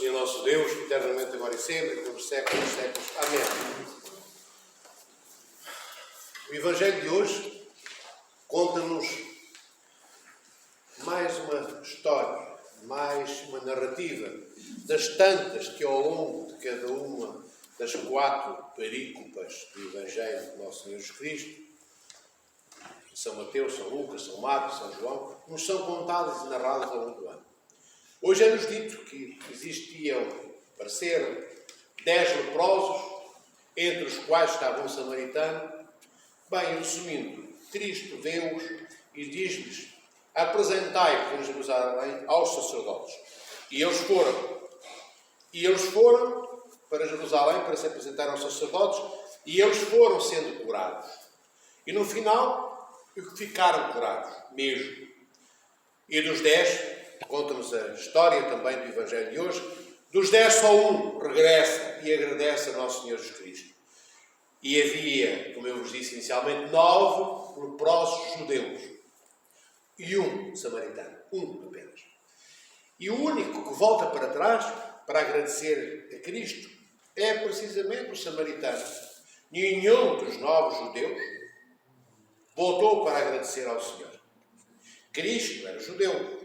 e nosso Deus, eternamente agora e sempre, pelos séculos dos séculos. Amém. O Evangelho de hoje conta-nos mais uma história, mais uma narrativa das tantas que ao longo de cada uma das 4 perícopas do Evangelho do nosso Senhor Jesus Cristo, São Mateus, São Lucas, São Marcos, São João, nos são contadas e narradas ao longo do ano. Hoje é-nos dito que apareceram 10 leprosos, entre os quais estava um samaritano. Bem, resumindo, Cristo vê-os e diz-lhes: apresentai-vos em Jerusalém aos sacerdotes. E eles foram. E eles foram para Jerusalém para se apresentar aos sacerdotes, e eles foram sendo curados. E no final, ficaram curados mesmo. E dos 10, conta-nos a história também do Evangelho de hoje, dos 10 só um regressa e agradece a nosso Senhor Jesus Cristo. E havia, como eu vos disse inicialmente, 9 leprosos judeus e um samaritano, um apenas. E o único que volta para trás para agradecer a Cristo é precisamente o samaritano. Nenhum dos 9 judeus voltou para agradecer ao Senhor. Cristo era judeu.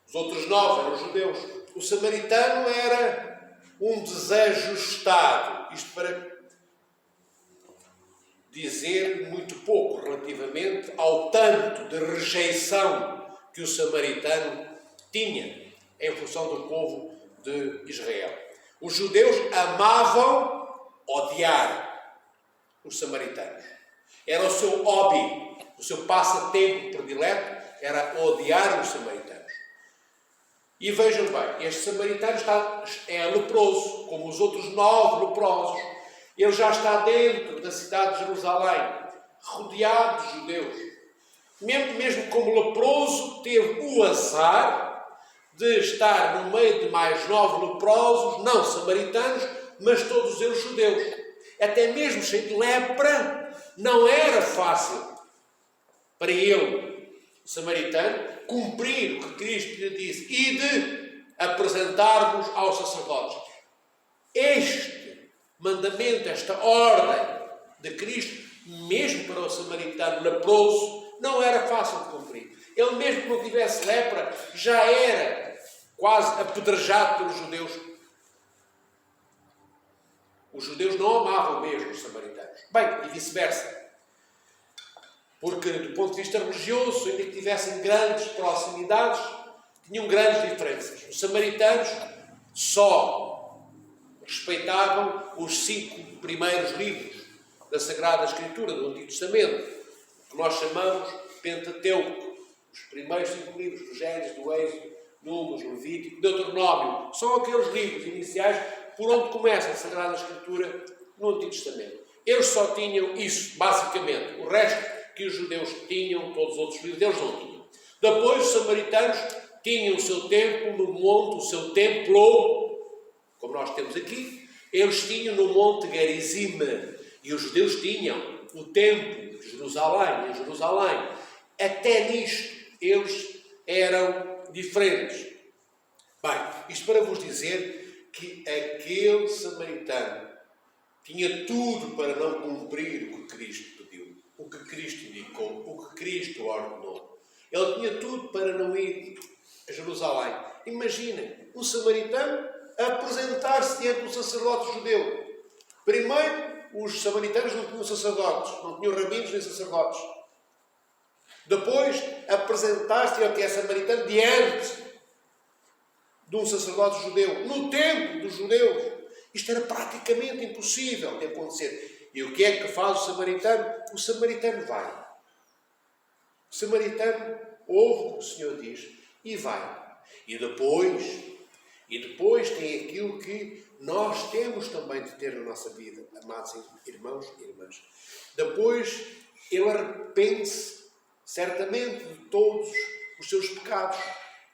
Os outros 9 eram judeus. O samaritano era um desajustado. Isto para dizer muito pouco relativamente ao tanto de rejeição que o samaritano tinha em função do povo de Israel. Os judeus amavam odiar os samaritanos. Era o seu hobby, o seu passatempo predileto, era odiar os samaritanos. E vejam bem, este samaritano é leproso, como os outros 9 leprosos. Ele já está dentro da cidade de Jerusalém, rodeado de judeus. Mesmo como leproso, teve o azar de estar no meio de mais 9 leprosos, não samaritanos, mas todos eles judeus. Até mesmo cheio de lepra, não era fácil para ele, o samaritano, cumprir o que Cristo lhe disse e de apresentar-vos aos sacerdotes. Este mandamento, esta ordem de Cristo, mesmo para o samaritano leproso, não era fácil de cumprir. Ele mesmo que não tivesse lepra, já era quase apedrejado pelos judeus. Os judeus não amavam mesmo os samaritanos. Bem, e vice-versa. Porque, do ponto de vista religioso, ainda que tivessem grandes proximidades, tinham grandes diferenças. Os samaritanos só respeitavam os 5 primeiros livros da Sagrada Escritura, do Antigo Testamento, que nós chamamos Pentateuco. Os primeiros 5 livros, do Gênesis, do Êxodo, Números, Levítico, Deuteronômio, são aqueles livros iniciais por onde começa a Sagrada Escritura no Antigo Testamento. Eles só tinham isso, basicamente. O resto que os judeus tinham, todos os outros livros, eles não tinham. Depois, os samaritanos tinham o seu templo no monte, o seu templo, como nós temos aqui. Eles tinham no monte Gerizim, e os judeus tinham o templo de Jerusalém, em Jerusalém. Até nisto, eles eram diferentes. Bem, isto para vos dizer que aquele samaritano tinha tudo para não cumprir o que Cristo pediu, o que Cristo indicou, o que Cristo ordenou. Ele tinha tudo para não ir a Jerusalém. Imaginem, um samaritano a apresentar-se diante do sacerdote judeu. Primeiro, os samaritanos não tinham sacerdotes, não tinham rabinos nem sacerdotes. Depois, apresentar-se ao que é samaritano diante de um sacerdote judeu, no templo dos judeus. Isto era praticamente impossível de acontecer. E o que é que faz o samaritano? O samaritano vai. O samaritano ouve o que o Senhor diz e vai. E depois tem aquilo que nós temos também de ter na nossa vida, amados irmãos e irmãs. Depois ele arrepende-se certamente de todos os seus pecados,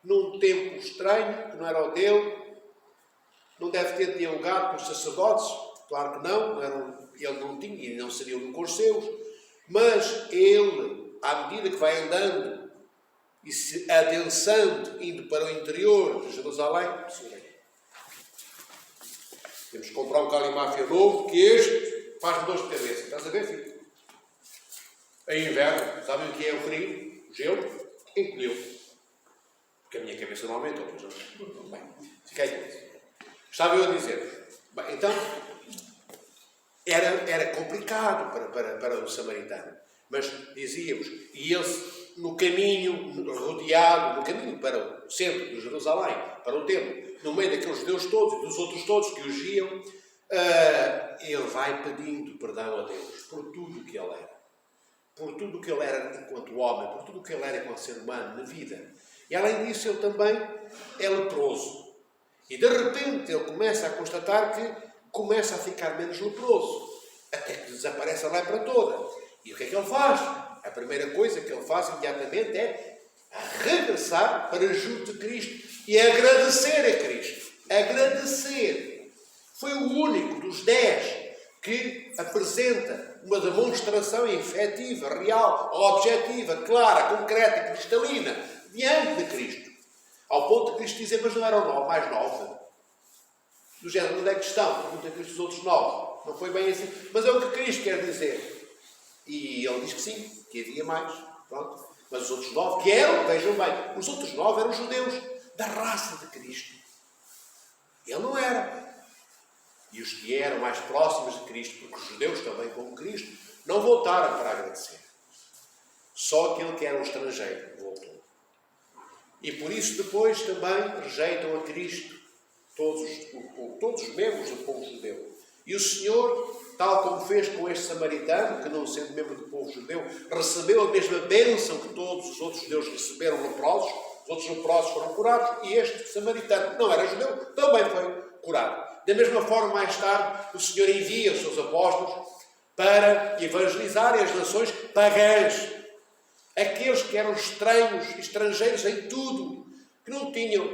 num tempo estranho, que não era o dele. Não deve ter dialogado com os sacerdotes, claro que não, ele não tinha e não seria um com os seus, mas ele, à medida que vai andando e se adensando, indo para o interior de Jerusalém, comprar um calimáfia novo, que este faz-me dor de cabeça. Estás a ver, filho? Em inverno, sabem o que é o frio? O gelo? Encolheu. Porque a minha cabeça não aumentou. Bem, fiquei com isso. Estava eu a dizer. Bem, então, era complicado para o samaritano. Mas dizíamos, e ele no caminho, rodeado, no caminho para o centro de Jerusalém, para o templo, no meio daqueles judeus todos e dos outros todos que os iam, ele vai pedindo perdão a Deus por tudo o que ele era. Por tudo o que ele era enquanto homem, por tudo o que ele era enquanto ser humano, na vida. E além disso, ele também é leproso. E de repente ele começa a constatar que começa a ficar menos leproso. Até que desaparece a lepra toda. E o que é que ele faz? A primeira coisa que ele faz imediatamente é regressar para junto de Cristo e agradecer a Cristo. Agradecer. Foi o único dos 10 que apresenta uma demonstração efetiva, real, objetiva, clara, concreta, cristalina, diante de Cristo. Ao ponto de Cristo dizer, mas não eram mais 9. Do género, onde é que estão? Pergunta Cristo os outros 9. Não foi bem assim. Mas é o que Cristo quer dizer. E ele diz que sim, que havia mais. Pronto. Mas os outros 9, que eram, vejam bem, os outros 9 eram judeus da raça de Cristo. Ele não era. E os que eram mais próximos de Cristo, porque os judeus também, como Cristo, não voltaram para agradecer. Só aquele que era um estrangeiro voltou. E por isso depois também rejeitam a Cristo todos os membros do povo judeu. E o Senhor, tal como fez com este samaritano, que não sendo membro do povo judeu, recebeu a mesma bênção que todos os outros judeus receberam leprosos. Os outros leprosos foram curados e este samaritano, que não era judeu, também foi curado. Da mesma forma, mais tarde, o Senhor envia os seus apóstolos para evangelizarem as nações pagãs. Aqueles que eram estranhos, estrangeiros em tudo, que não tinham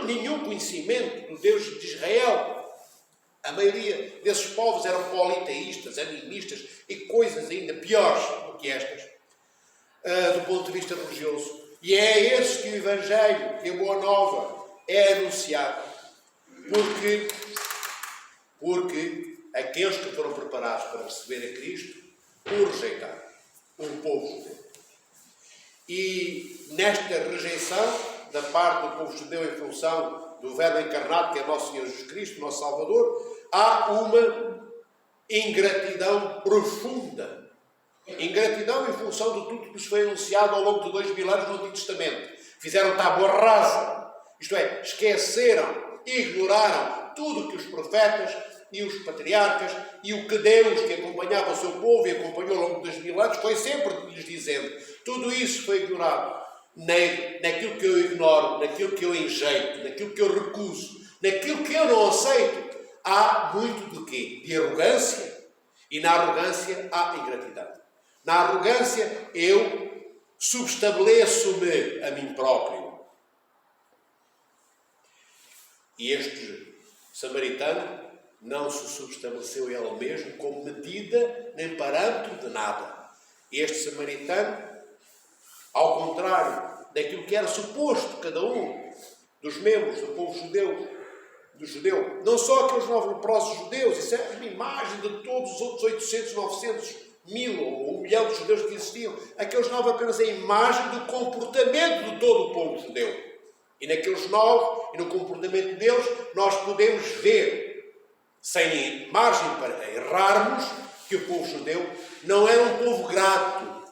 nenhum conhecimento do Deus de Israel. A maioria desses povos eram politeístas, animistas e coisas ainda piores do que estas, do ponto de vista religioso. E é a esses que o Evangelho, que a Boa Nova, é anunciado. Porque aqueles que foram preparados para receber a Cristo o rejeitaram, o povo judeu. E nesta rejeição da parte do povo judeu em função do Verbo encarnado, que é nosso Senhor Jesus Cristo, nosso Salvador, há uma ingratidão profunda. Ingratidão em função de tudo que nos foi anunciado ao longo de 2000 anos no Antigo Testamento. Fizeram tábua rasa, isto é, esqueceram, ignoraram tudo que os profetas e os patriarcas e o que Deus, que acompanhava o seu povo e acompanhou ao longo de 2000 anos, foi sempre lhes dizendo. Tudo isso foi ignorado. Naquilo que eu ignoro, naquilo que eu enjeito, naquilo que eu recuso, naquilo que eu não aceito, há muito de quê? De arrogância. E na arrogância há ingratidão. Na arrogância eu subestabeleço-me a mim próprio. E este samaritano não se subestabeleceu ele mesmo como medida nem parâmetro de nada. Este samaritano, ao contrário daquilo que era suposto cada um dos membros do povo judeu, não só aqueles 9 leprosos judeus, isso é uma imagem de todos os outros 800, 900, 1000 ou 1 milhão de judeus que existiam. Aqueles 9 apenas é a imagem do comportamento de todo o povo judeu. E naqueles 9, e no comportamento deles, nós podemos ver, sem margem para errarmos, que o povo judeu não era um povo grato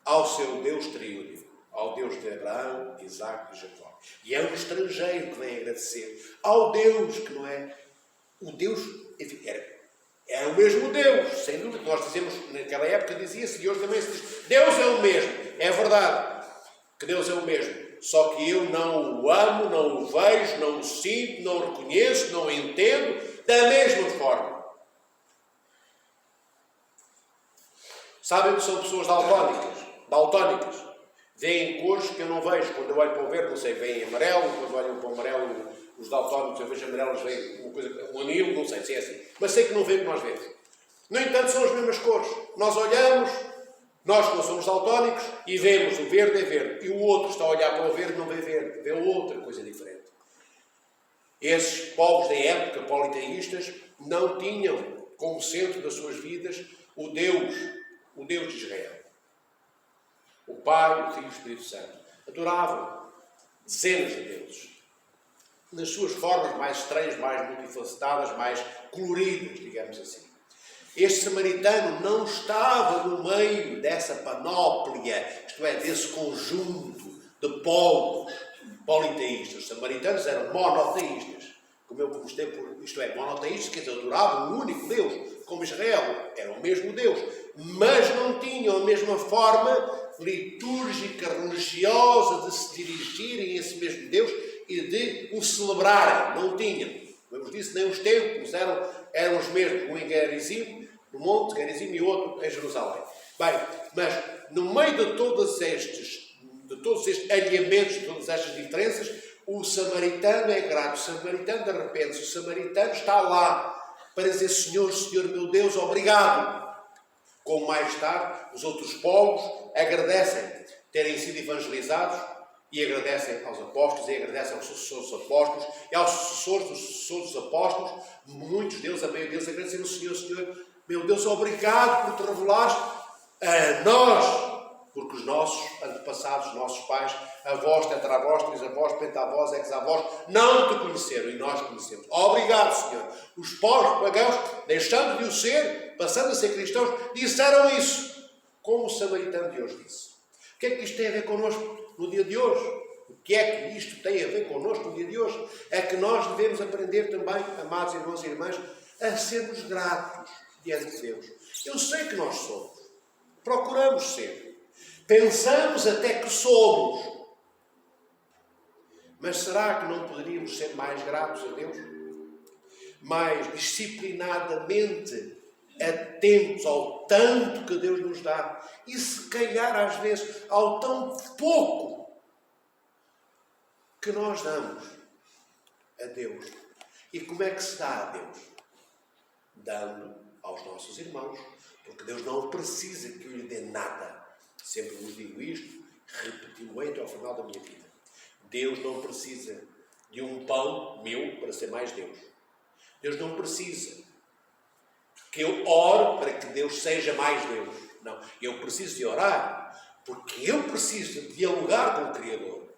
ao seu Deus triúnico, ao Deus de Abraão, Isaac e Jacó. E é um estrangeiro que vem agradecer ao Deus que não é o Deus, enfim, era o mesmo Deus, sem dúvida. Nós dizemos, naquela época dizia-se, e hoje também se diz, Deus é o mesmo. É verdade que Deus é o mesmo. Só que eu não o amo, não o vejo, não o sinto, não o reconheço, não o entendo da mesma forma. Sabem que são pessoas daltónicas. Veem cores que eu não vejo. Quando eu olho para o verde, não sei, veem amarelo. Quando olham para o amarelo, os daltónicos, eu vejo amarelos, veem uma coisa, um anil, não sei se é assim. Mas sei que não veem o que nós vemos. No entanto, são as mesmas cores. Nós olhamos, nós que não somos daltónicos, e vemos o verde é verde. E o outro está a olhar para o verde, não vê verde, vê outra coisa diferente. Esses povos da época, politeístas, não tinham como centro das suas vidas o Deus de Israel. O Pai, o Filho e o Espírito Santo. Adoravam dezenas de deuses, nas suas formas mais estranhas, mais multifacetadas, mais coloridas, digamos assim. Este samaritano não estava no meio dessa panóplia, isto é, desse conjunto de povos politeístas. Os samaritanos eram monoteístas, como eu mostrei, isto é, monoteístas, quer dizer, adoravam um único Deus, como Israel, era o mesmo Deus, mas não tinham a mesma forma litúrgica, religiosa de se dirigirem a esse mesmo Deus e de o celebrarem. Não tinham. Como eu disse, nem os templos eram os mesmos. Um em Gerizim, no Monte Gerizim, e outro em Jerusalém. Bem, mas no meio de todos estes alinhamentos, de todas estas diferenças, o samaritano é grato. O samaritano, de repente, o samaritano está lá para dizer: Senhor, Senhor, meu Deus, obrigado. Como mais tarde, os outros povos agradecem terem sido evangelizados e agradecem aos apóstolos e agradecem aos sucessores dos apóstolos e aos sucessores dos apóstolos. Muitos deles, a maioria deles, agradecem ao Senhor: Senhor, meu Deus, obrigado por te revelaste a nós, porque os nossos antepassados, os nossos pais, avós, tetravós, trisavós, pentavós, exavós, não te conheceram e nós conhecemos. Obrigado, Senhor. Os povos pagãos, deixando de o ser, passando a ser cristãos, disseram isso, como o samaritano de hoje disse. O que é que isto tem a ver connosco no dia de hoje? O que é que isto tem a ver connosco no dia de hoje? É que nós devemos aprender também, amados irmãos e irmãs, a sermos gratos diante de Deus. Eu sei que nós somos. Procuramos ser. Pensamos até que somos. Mas será que não poderíamos ser mais gratos a Deus? Mais disciplinadamente atentos ao tanto que Deus nos dá e se calhar às vezes ao tão pouco que nós damos a Deus. E como é que se dá a Deus? Dando aos nossos irmãos, porque Deus não precisa que eu lhe dê nada. Sempre vos digo isto, repeti-lo até ao final da minha vida. Deus não precisa de um pão meu para ser mais Deus. Deus não precisa que eu ore para que Deus seja mais Deus. Não, eu preciso de orar porque eu preciso de dialogar com o Criador.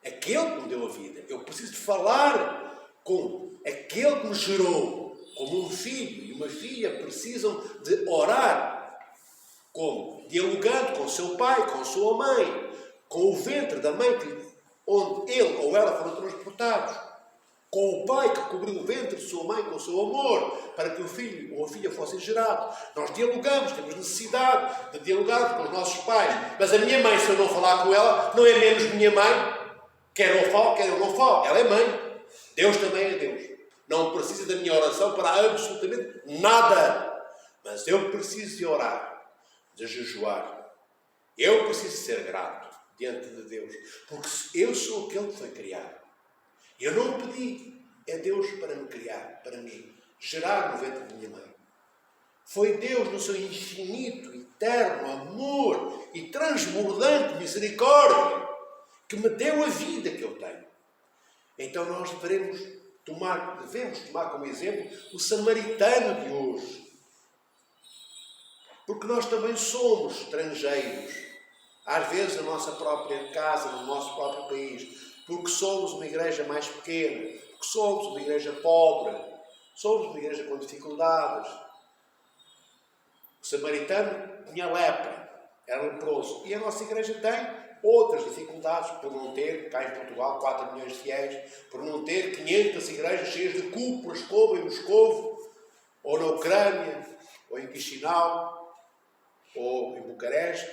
Aquele que me deu a vida. Eu preciso de falar com aquele que me gerou. Como um filho e uma filha precisam de orar. Como? Dialogando com o seu pai, com a sua mãe, com o ventre da mãe onde ele ou ela foram transportados, com o pai que cobriu o ventre de sua mãe com o seu amor, para que o filho ou a filha fossem gerados. Nós dialogamos, temos necessidade de dialogar com os nossos pais. Mas a minha mãe, se eu não falar com ela, não é menos minha mãe. Quer eu falo, quer eu não falo. Ela é mãe. Deus também é Deus. Não precisa da minha oração para absolutamente nada. Mas eu preciso de orar, de jejuar. Eu preciso ser grato diante de Deus. Porque eu sou aquele que foi criado. Eu não pedi a Deus para me criar, para me gerar no ventre de minha mãe. Foi Deus, no seu infinito, eterno amor e transbordante misericórdia, que me deu a vida que eu tenho. Então nós devemos tomar como exemplo o samaritano de hoje. Porque nós também somos estrangeiros. Às vezes na nossa própria casa, no nosso próprio país. Porque somos uma igreja mais pequena. Porque somos uma igreja pobre. Somos uma igreja com dificuldades. O samaritano tinha lepra. Era leproso. E a nossa igreja tem outras dificuldades, por não ter, cá em Portugal, 4 milhões de fiéis, por não ter 500 igrejas cheias de cúpulas, como em Moscovo, ou na Ucrânia, ou em Chisinau, ou em Bucareste,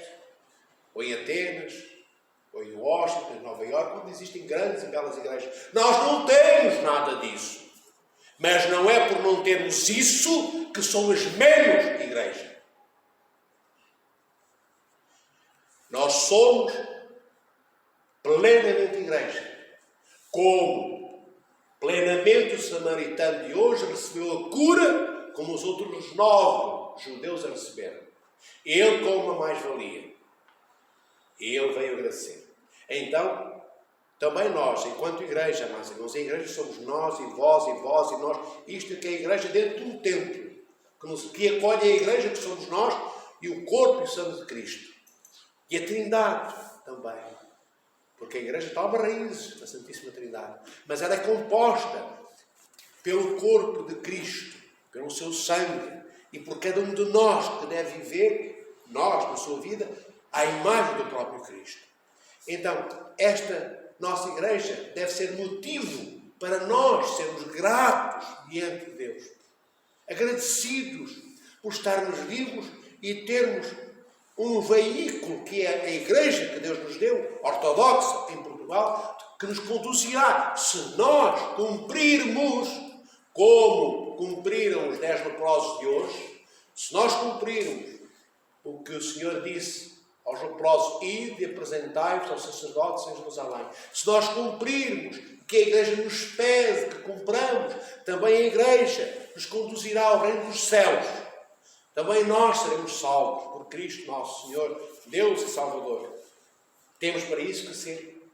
ou em Atenas, ou em Washington, em Nova Iorque, onde existem grandes e belas igrejas. Nós não temos nada disso. Mas não é por não termos isso que somos menos igreja. Nós somos plenamente igreja. Como plenamente o samaritano de hoje recebeu a cura, como os outros 9 judeus a receberam. Ele com uma mais-valia. Ele veio agradecer. Então, Também nós, enquanto igreja, amados irmãos, a igreja somos nós, e vós, e nós. Isto é que é a igreja dentro de um templo, que acolhe a igreja, que somos nós, e o corpo e o sangue de Cristo. E a Trindade também. Porque a igreja toma raízes da Santíssima Trindade. Mas ela é composta pelo corpo de Cristo, pelo seu sangue, e por cada um de nós que deve viver, nós, na sua vida, à imagem do próprio Cristo. Então, esta nossa igreja deve ser motivo para nós sermos gratos diante de Deus. Agradecidos por estarmos vivos e termos um veículo que é a igreja que Deus nos deu, ortodoxa em Portugal, que nos conduzirá, se nós cumprirmos como cumpriram os 10 leprosos de hoje, se nós cumprirmos o que o Senhor disse aos leprosos, ide e apresentai-vos aos sacerdotes em Jerusalém. Se nós cumprirmos o que a igreja nos pede, que cumpramos, também a igreja nos conduzirá ao reino dos céus. Também nós seremos salvos por Cristo nosso Senhor, Deus e Salvador. Temos para isso que ser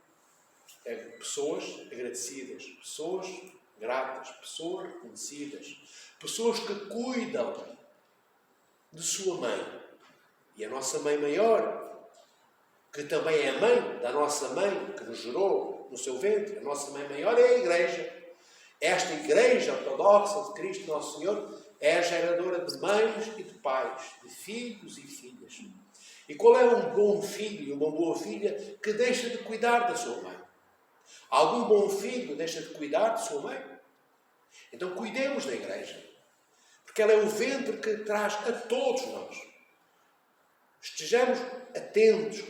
pessoas agradecidas, pessoas gratas, pessoas reconhecidas, pessoas que cuidam de sua mãe. E a nossa mãe maior, que também é a mãe da nossa mãe, que nos gerou no seu ventre, a nossa mãe maior é a igreja. Esta igreja ortodoxa de Cristo nosso Senhor é a geradora de mães e de pais, de filhos e filhas. E qual é um bom filho e uma boa filha que deixa de cuidar da sua mãe? Algum bom filho deixa de cuidar de sua mãe? Então cuidemos da igreja, porque ela é o ventre que traz a todos nós. Estejamos atentos,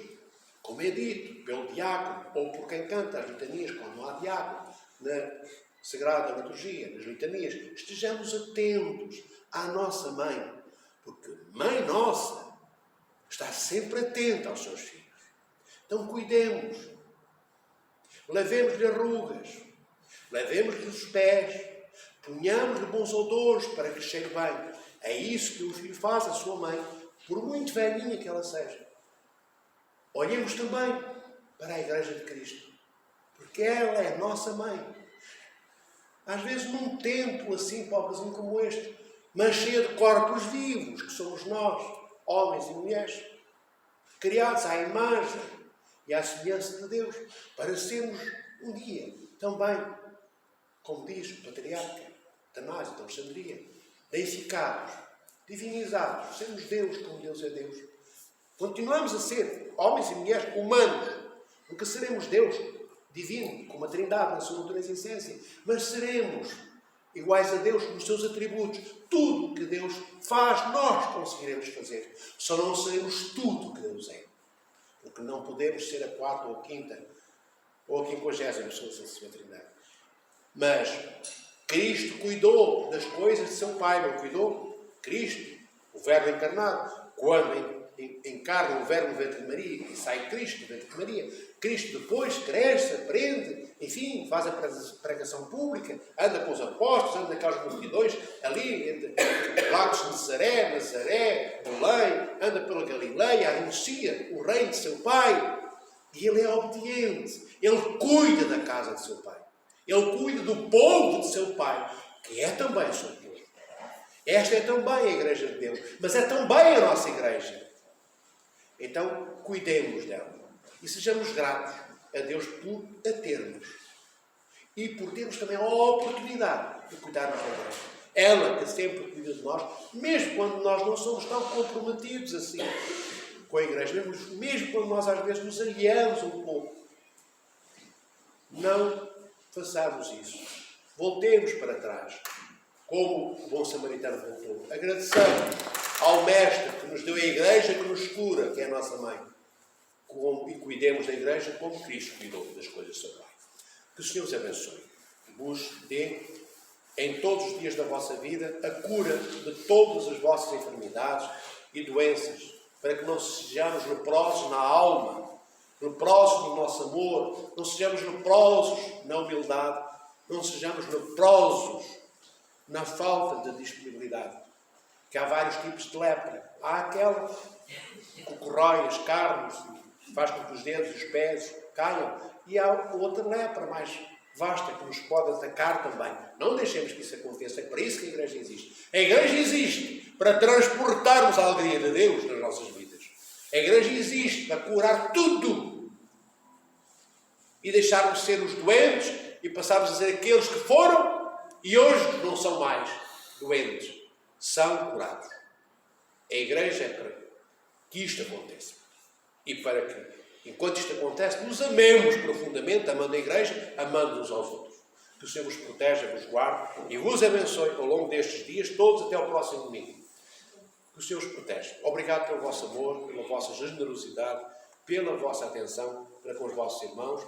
como é dito, pelo diácono, ou por quem canta as litanias, quando não há diácono, na Sagrada Liturgia, nas litanias. Estejamos atentos à nossa mãe, porque mãe nossa está sempre atenta aos seus filhos. Então cuidemos, lavemos-lhe as rugas, lavemos-lhe os pés, ponhamos-lhe bons odores para que cheire bem. É isso que o filho faz à sua mãe, por muito velhinha que ela seja. Olhemos também para a Igreja de Cristo, porque ela é a nossa mãe. Às vezes num templo assim, pobrezinho como este, mas cheio de corpos vivos, que somos nós, homens e mulheres, criados à imagem e à semelhança de Deus, para sermos um dia também, como diz o patriarca Atanásio de Alexandria, deificados, divinizados, sermos Deus como Deus é Deus. Continuamos a ser homens e mulheres humanos, nunca seremos Deus divino, como a Trindade na sua natureza e essência, mas seremos iguais a Deus nos seus atributos. Tudo o que Deus faz, nós conseguiremos fazer. Só não seremos tudo o que Deus é. Porque não podemos ser a 4ª ou a 5ª ou a 50ª pessoa da sua Trindade. Mas Cristo cuidou das coisas de seu Pai, não cuidou? Cristo, o Verbo encarnado, quando encarna o Verbo no ventre de Maria e sai Cristo do ventre de Maria, Cristo depois cresce, aprende, enfim, faz a pregação pública, anda com os apóstolos, anda naquelas multidões, ali entre Lagos de Nazaré, Belém, anda pela Galileia, anuncia o reino de seu Pai, e ele é obediente, ele cuida da casa de seu Pai, ele cuida do povo de seu Pai, que é também o seu povo. Esta é também a Igreja de Deus, mas é também a nossa Igreja. Então, cuidemos dela e sejamos gratos a Deus por a termos e por termos também a oportunidade de cuidarmos da igreja. Ela que sempre cuida de nós, mesmo quando nós não somos tão comprometidos assim com a igreja, mesmo quando nós às vezes nos aliamos um pouco. Não façamos isso. Voltemos para trás, como o bom samaritano voltou. Agradeçamos ao Mestre que nos deu a igreja, que nos cura, que é a nossa mãe. E cuidemos da igreja como Cristo cuidou das coisas do seu Pai. Que o Senhor os abençoe. Vos dê, em todos os dias da vossa vida, a cura de todas as vossas enfermidades e doenças, para que não sejamos leprosos na alma, leprosos no nosso amor, não sejamos leprosos na humildade, não sejamos leprosos na falta de disponibilidade. Que há vários tipos de lepra. Há aquela que corrói as carnes, faz com que os dedos e os pés caiam. e há outra lepra mais vasta que nos pode atacar também. Não deixemos que isso aconteça, é para isso que a Igreja existe. A Igreja existe para transportarmos a alegria de Deus nas nossas vidas. A Igreja existe para curar tudo e deixarmos ser os doentes e passarmos a ser aqueles que foram e hoje não são mais doentes, são curados. A Igreja é para que isto aconteça e para que, enquanto isto acontece, nos amemos profundamente, amando a Igreja, amando uns aos outros. Que o Senhor vos proteja, vos guarde e vos abençoe ao longo destes dias, todos até ao próximo domingo. Que o Senhor os proteja. Obrigado pelo vosso amor, pela vossa generosidade, pela vossa atenção para com os vossos irmãos,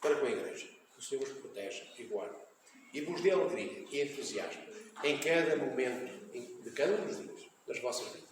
para com a Igreja. Que o Senhor vos proteja e guarde. E vos dê alegria e entusiasmo em cada momento de cada um dos dias das vossas vidas.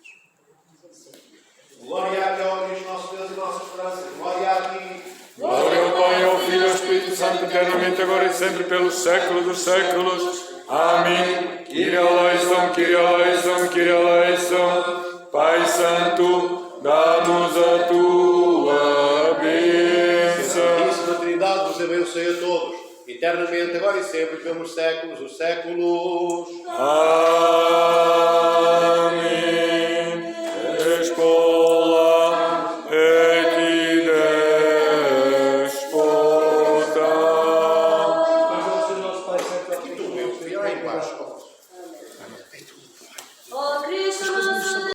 Glória a ti, ó Cristo, nosso Deus e nossa esperança. Glória a ti. Glória ao Pai, ao Filho e ao Espírito Santo, eternamente, agora e sempre, pelos séculos dos séculos. Amém. Kyrie eleison, Kyrie eleison, Kyrie eleison. Pai Santo, dá-nos a tua bênção. Isso da Trindade vos abençoe a todos, eternamente, agora e sempre, pelos séculos dos séculos.